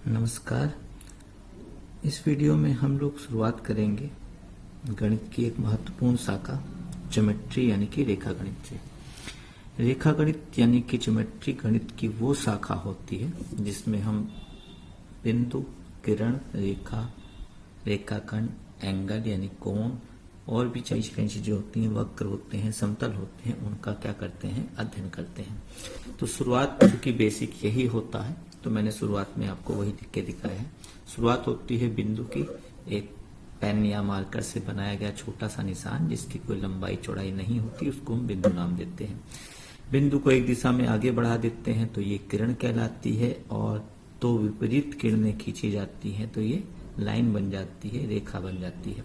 नमस्कार। इस वीडियो में हम लोग शुरुआत करेंगे गणित की एक महत्वपूर्ण शाखा ज्योमेट्री यानी कि रेखा गणित से। रेखा गणित यानी कि ज्योमेट्री गणित की वो शाखा होती है जिसमें हम बिंदु, किरण, रेखा, रेखाखंड, एंगल यानी कोण और भी कई चीजें होती हैं, वक्र होते हैं, समतल होते हैं, उनका क्या करते हैं, अध्ययन करते हैं। तो शुरुआत चूंकि बेसिक यही होता है तो मैंने शुरुआत में आपको वही लिख के दिखाया है। शुरुआत होती है बिंदु की, एक पेन या मार्कर से बनाया गया छोटा सा निशान जिसकी कोई लंबाई चौड़ाई नहीं होती, उसको हम बिंदु नाम देते हैं। बिंदु को एक दिशा में आगे बढ़ा देते हैं तो ये किरण कहलाती है, और तो विपरीत किरणें खींची जाती हैं तो ये लाइन बन जाती है, रेखा बन जाती है।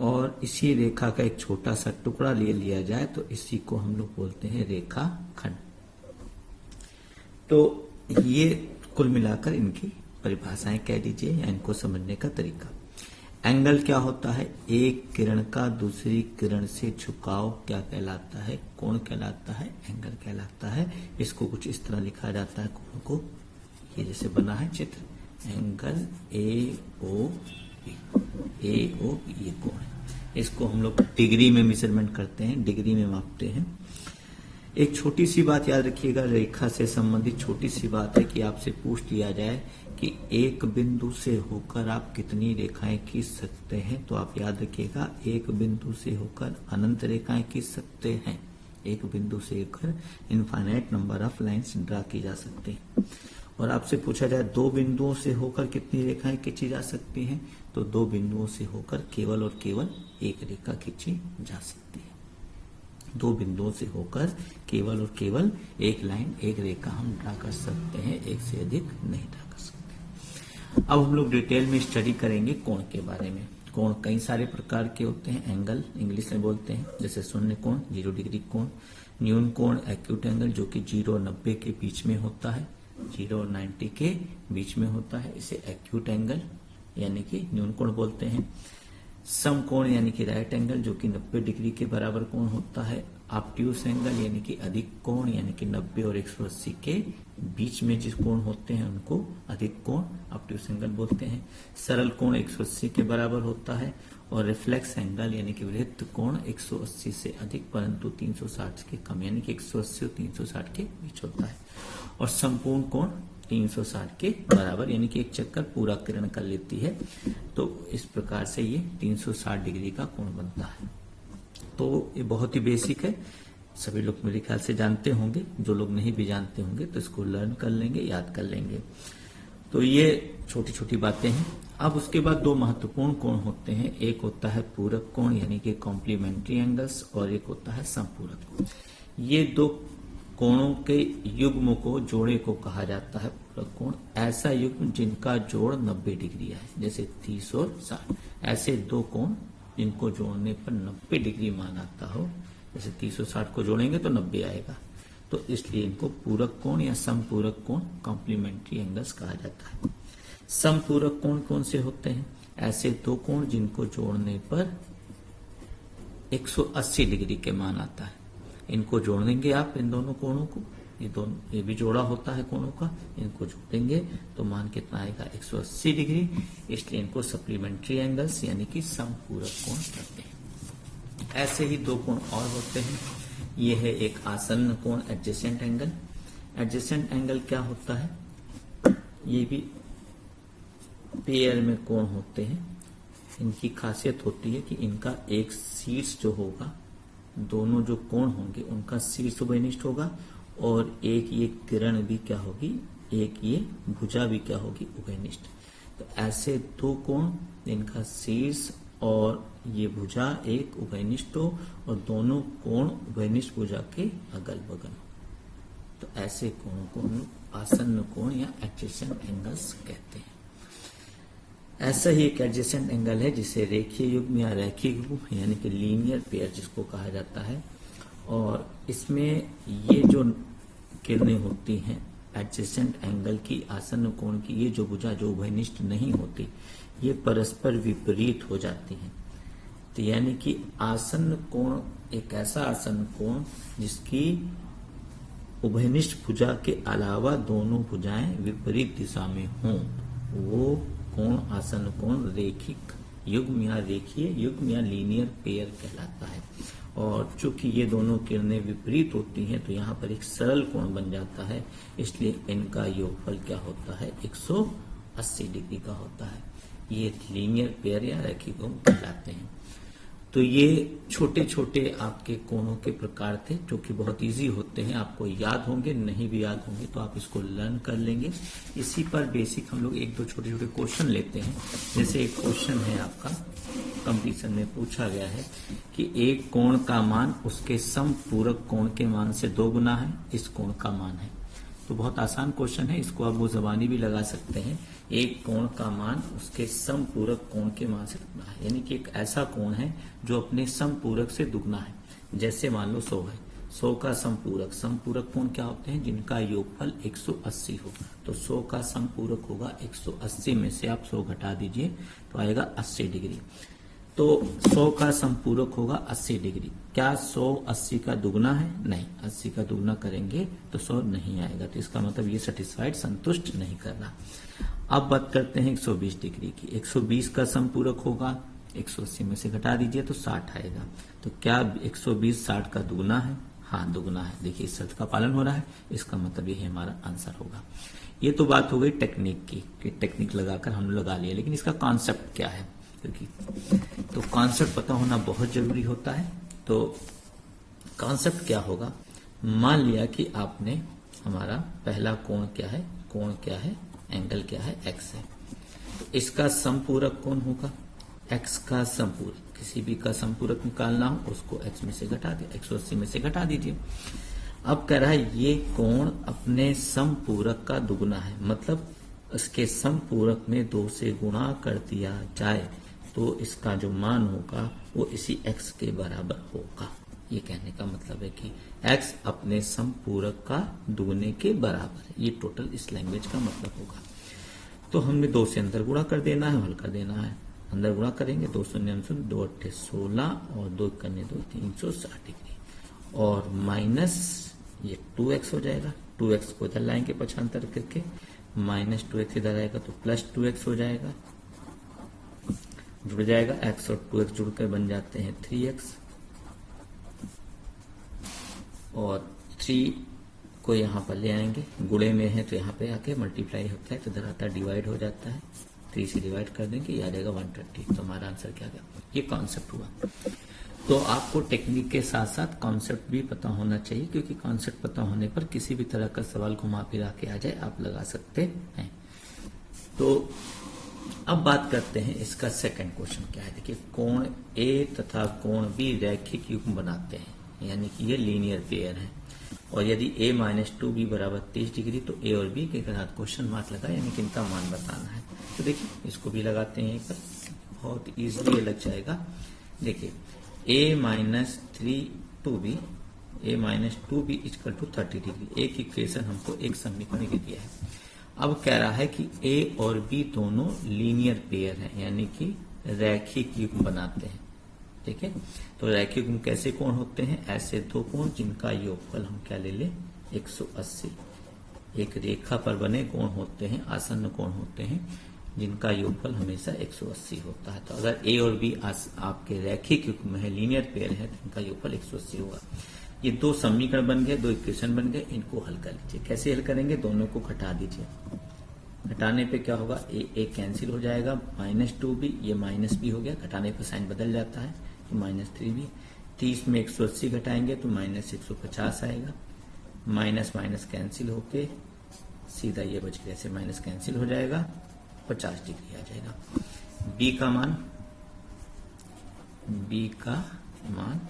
और इसी रेखा का एक छोटा सा टुकड़ा ले लिया जाए तो इसी को हम लोग बोलते हैं रेखाखंड। तो ये कुल मिलाकर इनकी परिभाषाएं कह दीजिए या इनको समझने का तरीका। एंगल क्या होता है? एक किरण का दूसरी किरण से झुकाव क्या कहलाता है? कोण कहलाता है, एंगल कहलाता है। इसको कुछ इस तरह लिखा जाता है कोण को, ये जैसे बना है चित्र, एंगल ए ओ ये कोण है। इसको हम लोग डिग्री में मेजरमेंट करते हैं, डिग्री में मापते हैं। एक छोटी सी बात याद रखिएगा, रेखा से संबंधित छोटी सी बात है कि आपसे पूछ लिया जाए कि एक बिंदु से होकर आप कितनी रेखाएं खींच सकते हैं, तो आप याद रखिएगा एक बिंदु से होकर अनंत रेखाएं खींच सकते हैं। एक बिंदु से होकर infinite number of lines draw की जा सकती हैं। और आपसे पूछा जाए दो बिंदुओं से होकर कितनी रेखाएं खींची जा सकती हैं, तो दो बिंदुओं से होकर केवल और केवल एक रेखा खींची जा सकती है। दो बिंदुओं से होकर केवल और केवल एक लाइन, एक रेखा हम ड्रा कर सकते हैं, एक से अधिक नहीं ड्रा कर सकते। अब हम लोग डिटेल में स्टडी करेंगे कोण के बारे में। कोण कई सारे प्रकार के होते हैं। एंगल इंग्लिश में बोलते हैं, जैसे शून्य कोण, 0 डिग्री कोण, न्यून कोण, एक्यूट एंगल जो कि 0 और 90 के बीच में होता है, 0 और 90 के बीच में होता है, इसे एक्यूट एंगल यानी कि न्यून कोण बोलते हैं। सम कोण यानी कि राइट एंगल जो कि 90 डिग्री के बराबर कोण होता है। ऑब्ट्यूस एंगल यानी कि अधिक कोण, यानी कि 90 और 180 के बीच में जिस कोण होते हैं उनको अधिक कोण ऑब्ट्यूस एंगल बोलते हैं। सरल कोण 180 के बराबर होता है, और रिफ्लेक्स एंगल यानी कि विरुद्ध कोण 180 से अधिक परंतु 360 के कम, यानी कि 180 और 360 के बीच होता है। और संपूर्ण कोण 360 के बराबर, यानी कि एक चक्कर पूरा किरण कर लेती है, तो इस प्रकार से ये 360 डिग्री का कोण बनता है। तो ये बहुत ही बेसिक है, सभी लोग मेरे ख्याल से जानते होंगे। जो लोग नहीं भी जानते होंगे तो इसको लर्न कर लेंगे, याद कर लेंगे। तो ये छोटी छोटी बातें हैं। अब उसके बाद दो महत्वपूर्ण कोण होते हैं, एक होता है पूरक कोण यानी कि कॉम्प्लीमेंट्री एंगल्स, और एक होता है समपूरक कोण। ये दो कोणों के युग्म को, जोड़े को कहा जाता है पूरक कोण। ऐसा युग्म जिनका जोड़ 90 डिग्री है, जैसे 30 और 60, ऐसे दो कोण जिनको जोड़ने पर 90 डिग्री मान आता हो, जैसे 30 और 60 को जोड़ेंगे तो 90 आएगा, तो इसलिए इनको पूरक कोण या समपूरक कोण, कॉम्प्लीमेंट्री एंगल्स कहा जाता है। समपूरक कोण कौन से होते हैं? ऐसे दो कोण जिनको जोड़ने पर 180 डिग्री के मान आता है। इनको जोड़ देंगे आप, इन दोनों कोणों को, ये भी जोड़ा होता है कोणों का, इनको जोड़ेंगे तो मान कितना आएगा, 180 डिग्री, इसलिए इनको सप्लीमेंट्री एंगल्स यानी कि समपूरक कोण कहते हैं। ऐसे ही दो कोण और होते हैं। ये है एक आसन्न कोण, एडजेसेंट एंगल। एडजेसेंट एंगल क्या होता है? ये भी पेयर में कोण होते हैं। इनकी खासियत होती है कि इनका एक शीर्ष जो होगा, दोनों जो कोण होंगे उनका शीर्ष उभयनिष्ठ होगा, और एक ये किरण भी क्या होगी, एक ये भुजा भी क्या होगी, उभयनिष्ठ। तो ऐसे दो कोण जिनका शीर्ष और ये भुजा एक उभयनिष्ठ हो और दोनों कोण उभयनिष्ठ भुजा के अगल बगल हो, तो ऐसे कोणों को हम आसन्न कोण या एडजेसेंट एंगल्स कहते हैं। ऐसा ही एक एडजेसेंट एंगल है जिसे रेखीय युग्म या रैखिक युग्म यानी कि लीनियर पेयर जिसको कहा जाता है, और इसमें ये जो किरणें होती हैं एडजेसेंट एंगल की, आसन्न कोण की, ये जो भुजा जो उभयनिष्ठ नहीं होती, ये परस्पर विपरीत हो जाती हैं। तो यानी कि आसन्न कोण एक ऐसा आसन्न कोण जिसकी उभयनिष्ठ भुजा के अलावा दोनों भुजाएं विपरीत दिशा में हों, वो कोण आसन्न कोण रेखिक युग्म या रेखीय युग्म या लीनियर पेयर कहलाता है। और चूंकि ये दोनों किरणें विपरीत होती हैं तो यहाँ पर एक सरल कोण बन जाता है, इसलिए इनका योगफल क्या होता है, 180 डिग्री का होता है। ये लीनियर पेयर या रैखिक कोण कहलाते हैं। तो ये छोटे छोटे आपके कोणों के प्रकार थे जो कि बहुत इजी होते हैं, आपको याद होंगे, नहीं भी याद होंगे तो आप इसको लर्न कर लेंगे। इसी पर बेसिक हम लोग एक दो छोटे छोटे क्वेश्चन लेते हैं। जैसे एक क्वेश्चन है आपका कंपटीशन में पूछा गया है कि एक कोण का मान उसके समपूरक कोण के मान से 2 गुना है, इस कोण का मान है। तो बहुत आसान क्वेश्चन है, इसको आप वो जबानी भी लगा सकते हैं। एक कोण का मान उसके समपूरक कोण के मान से दुगना है, यानी कि एक ऐसा कोण है जो अपने समपूरक से दुगना है। जैसे मान लो 100 है, 100 का समपूरक, समपूरक कोण क्या होते हैं, जिनका योगफल 180 हो। तो 100 का समपूरक होगा 180 में से आप 100 घटा दीजिए तो आएगा 80 डिग्री। तो 100 का समपूरक होगा 80 डिग्री। क्या 100 80 का दुगना है? नहीं, 80 का दुगना करेंगे तो 100 नहीं आएगा। तो इसका मतलब ये सेटिस्फाइड, संतुष्ट नहीं कर रहा। अब बात करते हैं 120 डिग्री की। 120 का समपूरक होगा, 180 में से घटा दीजिए तो 60 आएगा। तो क्या 120 60 का दुगना है? हाँ, दुगना है। देखिए इस शर्त का पालन हो रहा है, इसका मतलब ये हमारा आंसर होगा। ये तो बात हो गई टेक्निक की कि टेक्निक लगाकर हम लगा लिए, लेकिन इसका कॉन्सेप्ट क्या है, क्योंकि तो कॉन्सेप्ट पता होना बहुत जरूरी होता है। तो कॉन्सेप्ट क्या होगा, मान लिया कि आपने हमारा पहला कोण क्या है, कोण क्या है, एंगल क्या है, एक्स है। तो इसका समपूरक कौन होगा, एक्स का समपूरक। किसी भी का समपूरक निकालना हो उसको एक्स में से घटा दे, 180 में से घटा दीजिए। अब कह रहा है ये कोण अपने समपूरक का दुगना है, मतलब इसके समपूरक में 2 से गुणा कर दिया जाए तो इसका जो मान होगा वो इसी x के बराबर होगा। ये कहने का मतलब है कि x अपने समपूरक का दुगने के बराबर है। ये टोटल इस लैंग्वेज का मतलब होगा। तो हमने 2 से अंदर गुणा कर देना है, हल कर देना है। अंदर गुणा करेंगे 2 शून्य 2 8 16 और 2 करने 2 360 डिग्री और माइनस ये 2x हो जाएगा। 2x को इधर लाएंगे पक्षांतर करके, माइनस 2x इधर आएगा तो प्लस 2x हो जाएगा, जुड़ जाएगा। x और 2x जुड़कर बन जाते हैं 3x और 3 को यहाँ पर ले आएंगे, गुणे में है तो यहाँ पे आके मल्टीप्लाई होता है तो इधर आता है डिवाइड हो जाता है। 3 से डिवाइड कर देंगे, ये आ जाएगा 130। तो हमारा आंसर क्या गया, ये कॉन्सेप्ट हुआ। तो आपको टेक्निक के साथ साथ कॉन्सेप्ट भी पता होना चाहिए, क्योंकि कॉन्सेप्ट पता होने पर किसी भी तरह का सवाल घुमा फिरा के आ जाए आप लगा सकते हैं। तो अब बात करते हैं इसका सेकंड क्वेश्चन क्या है। देखिए कोण ए तथा कोण बी रैखिक युग्म बनाते हैं, यानी कि ये लीनियर पेयर है। और यदि a - 2b बराबर 30 डिग्री तो a और b के साथ क्वेश्चन मार्क लगा, यानी कि इनका मान बताना है। तो देखिए इसको भी लगाते हैं, पर बहुत इजीली लग जाएगा। देखिए a - 2b equal to 30 degree, एक इक्वेशन हमको एक समीकरण के दिया है। अब कह रहा है कि a और b दोनों लीनियर पेयर हैं, यानी कि रैखिक युग्म बनाते हैं। ठीक है, तो रैखिक युग्म कैसे कोण होते हैं, ऐसे 2 कोण जिनका योगफल हम क्या ले लें, 180। एक रेखा पर बने कोण होते हैं, आसन्न कोण होते हैं, जिनका योगफल हमेशा 180 होता है। तो अगर a और b आपके रैखिक युग्म है, लीनियर पेयर है, तो इनका योगफल 180 होगा। ये 2 समीकरण बन गए, 2 इक्वेशन बन गए, इनको हल कर लीजिए। कैसे हल करेंगे, दोनों को घटा दीजिए। घटाने पे क्या होगा, a कैंसिल हो जाएगा, -2b ये -b हो गया, घटाने पर साइन बदल जाता है तो -3b। 30 में 180 घटाएंगे तो -150 आएगा, माइनस माइनस कैंसिल होके सीधा ये बच गया, ऐसे माइनस कैंसिल हो जाएगा, 50 डिग्री आ जाएगा। b का मान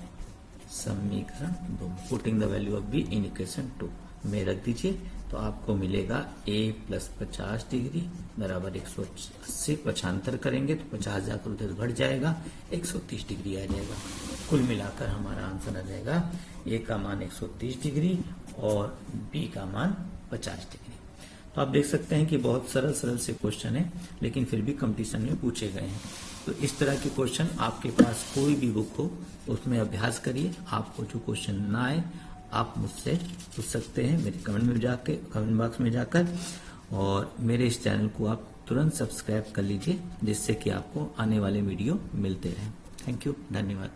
समीकरण 2, putting the value of b in equation 2 में रख दीजिए तो आपको मिलेगा a + 50 डिग्री बराबर 180। पक्षांतर करेंगे तो 50 जाकर उधर बढ़ जाएगा, 130 डिग्री आ जाएगा। कुल मिलाकर हमारा आंसर आ जाएगा a का मान 130 डिग्री और b का मान 50 डिग्री। तो आप देख सकते हैं कि बहुत सरल से क्वेश्चन है, लेकिन फिर भी कंपटीशन में पूछे गए हैं। तो इस तरह के क्वेश्चन आपके पास कोई भी बुक हो उसमें अभ्यास करिए। आपको जो क्वेश्चन ना आए आप मुझसे पूछ सकते हैं मेरे कमेंट बॉक्स में जाकर। और मेरे इस चैनल को आप तुरंत सब्सक्राइब कर लीजिए, जिससे कि आपको आने वाले वीडियो मिलते रहें। थैंक यू, धन्यवाद।